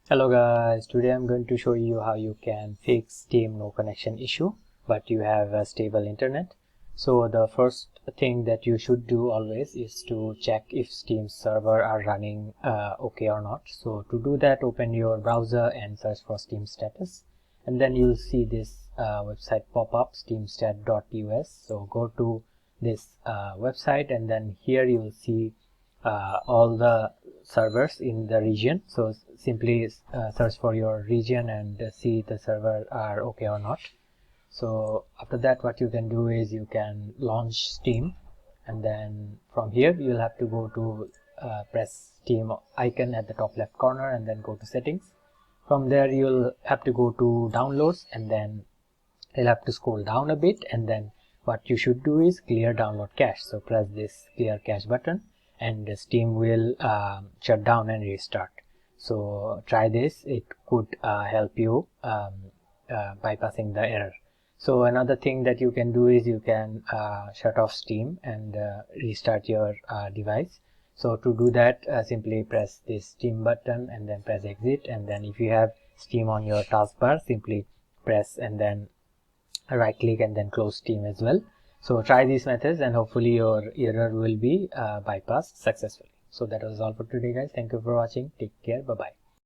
Hello guys, today I'm going to show you how you can fix Steam no connection issue but you have a stable internet. So the first thing that you should do always is to check if Steam server are running okay or not. So to do that, open your browser and search for Steam status, and then you'll see this website pop up, steamstat.us. So go to this website, and then here you will see all the servers in the region. So simply search for your region and see the server are okay or not. So after that, what you can do is you can launch Steam, and then from here you'll have to go to press Steam icon at the top left corner and then go to settings. From there you'll have to go to downloads, and then you'll have to scroll down a bit, and then what you should do is clear download cache. So press this clear cache button and Steam will shut down and restart. So try this, it could help you bypassing the error. So another thing that you can do is you can shut off Steam and restart your device. So to do that, simply press this Steam button and then press exit, and then if you have Steam on your taskbar, simply press and then right click and then close Steam as well. So try these methods and hopefully your error will be bypassed successfully. So that was all for today guys. Thank you for watching. Take care. Bye bye.